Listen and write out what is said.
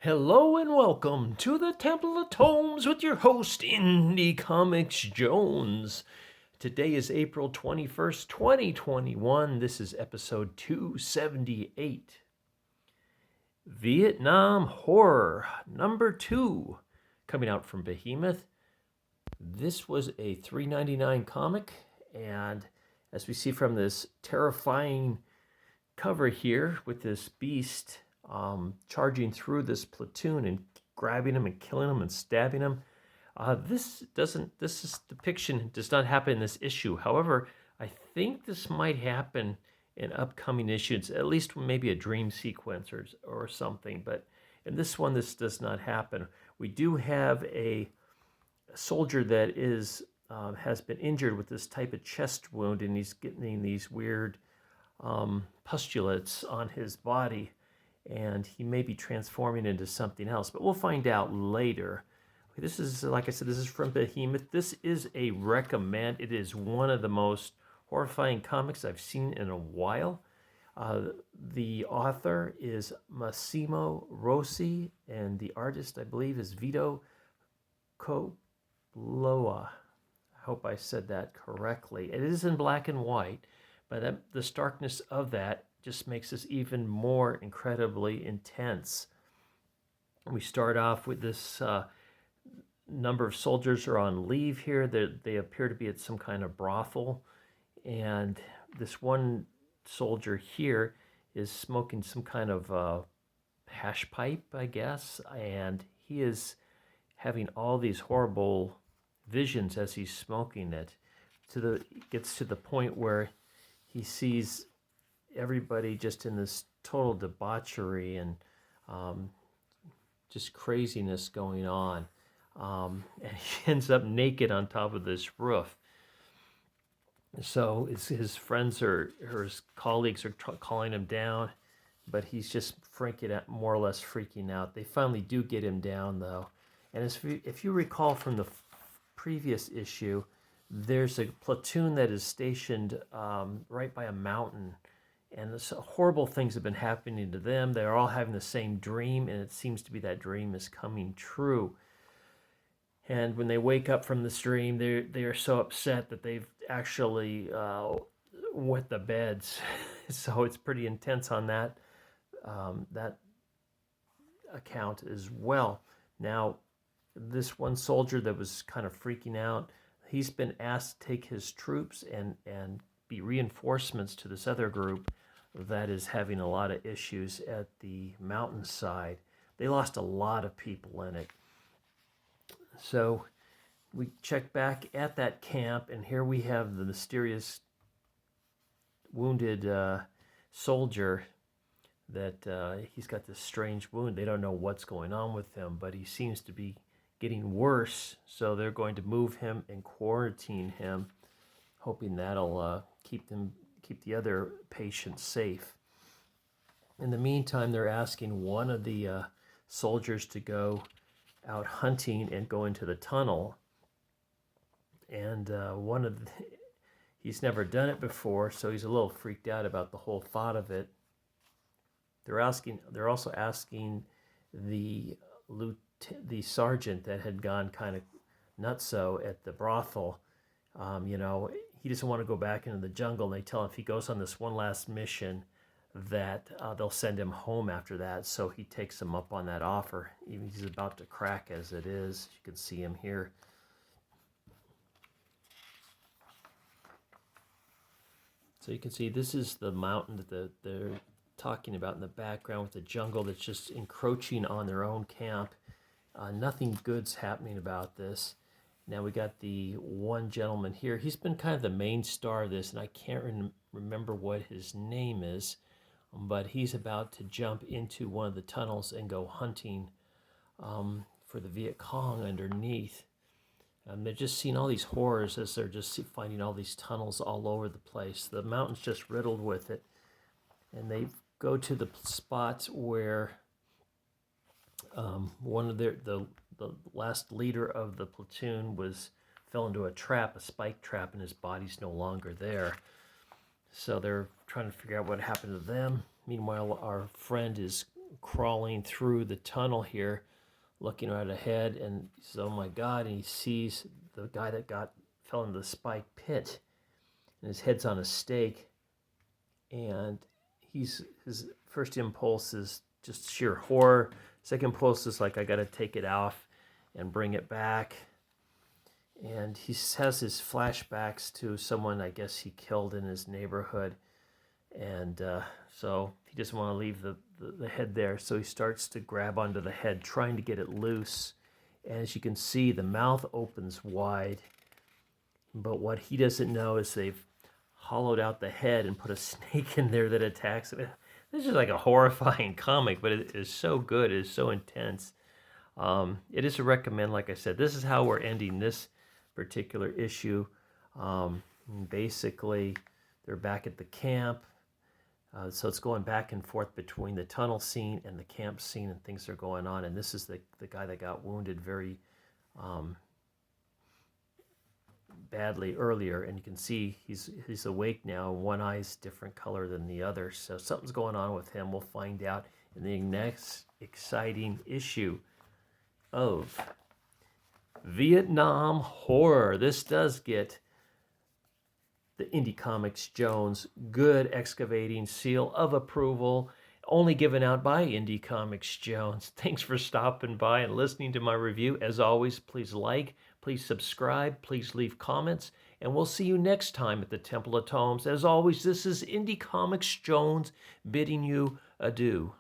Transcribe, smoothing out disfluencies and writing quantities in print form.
Hello and welcome to the Temple of Tomes with your host, Indie Comics Jones. Today is April 21st, 2021. This is episode 278. Vietnam Horror, number 2, coming out from Behemoth. This was a $3.99 comic, and as we see from this terrifying cover here with this beast charging through this platoon and grabbing him and killing him and stabbing him. This depiction does not happen in this issue. However, I think this might happen in upcoming issues, at least maybe a dream sequence or something. But in this one, this does not happen. We do have a soldier that has been injured with this type of chest wound, and he's getting these weird pustulates on his body, and he may be transforming into something else, but we'll find out later. This is, like I said, this is from Behemoth. This is a recommend. It is one of the most horrifying comics I've seen in a while. The author is Massimo Rossi, and the artist, I believe, is Vito Coppola. I hope I said that correctly. It is in black and white, but the starkness of that just makes this even more incredibly intense. We start off with this number of soldiers are on leave here. They appear to be at some kind of brothel, and this one soldier here is smoking some kind of hash pipe, I guess, and he is having all these horrible visions as he's smoking it. Gets to the point where he sees everybody just in this total debauchery and just craziness going on. And he ends up naked on top of this roof. So his friends or his colleagues are calling him down, but he's just more or less freaking out. They finally do get him down, though. And if you recall from the previous issue, there's a platoon that is stationed right by a mountain, and horrible things have been happening to them. They're all having the same dream, and it seems to be that dream is coming true. And when they wake up from this dream, they are so upset that they've actually wet the beds. So it's pretty intense on that account as well. Now, this one soldier that was kind of freaking out, he's been asked to take his troops and be reinforcements to this other group that is having a lot of issues at the mountainside. They lost a lot of people in it. So we check back at that camp, and here we have the mysterious wounded soldier that he's got this strange wound. They don't know what's going on with him, but he seems to be getting worse, so they're going to move him and quarantine him, hoping that'll keep the other patients safe. In the meantime, they're asking one of the soldiers to go out hunting and go into the tunnel, and he's never done it before, so he's a little freaked out about the whole thought of it. They're also asking the sergeant that had gone kind of nutso at the brothel. He doesn't want to go back into the jungle. And they tell him if he goes on this one last mission that they'll send him home after that. So he takes him up on that offer. Even he's about to crack as it is. You can see him here. So you can see this is the mountain that they're talking about in the background with the jungle that's just encroaching on their own camp. Nothing good's happening about this. Now we got the one gentleman here. He's been kind of the main star of this, and I can't remember what his name is, but he's about to jump into one of the tunnels and go hunting for the Viet Cong underneath. They're just seeing all these horrors as they're just finding all these tunnels all over the place. The mountain's just riddled with it, and they go to the spot where one of the last leader of the platoon fell into a spike trap, and his body's no longer there. So they're trying to figure out what happened to them. Meanwhile, our friend is crawling through the tunnel here, looking right ahead, and he says, "Oh my God!" And he sees the guy that fell into the spike pit, and his head's on a stake, and his first impulse is just sheer horror. Second impulse is like, I got to take it off and bring it back. And he has his flashbacks to someone I guess he killed in his neighborhood. And so he doesn't want to leave the head there. So he starts to grab onto the head, trying to get it loose. And as you can see, the mouth opens wide. But what he doesn't know is they've hollowed out the head and put a snake in there that attacks him. This is like a horrifying comic, but it is so good. It is so intense. It is a recommend, like I said. This is how we're ending this particular issue. Basically, they're back at the camp. So it's going back and forth between the tunnel scene and the camp scene, and things are going on. And this is the guy that got wounded very badly earlier, and you can see he's awake now. One eye's different color than the other, so something's going on with him. We'll find out in the next exciting issue of Vietnam Horror. This does get the Indie Comics Jones good excavating seal of approval, only given out by Indie Comics Jones. Thanks for stopping by and listening to my review. As always, please like, please subscribe, please leave comments, and we'll see you next time at the Temple of Tomes. As always, this is Indie Comics Jones bidding you adieu.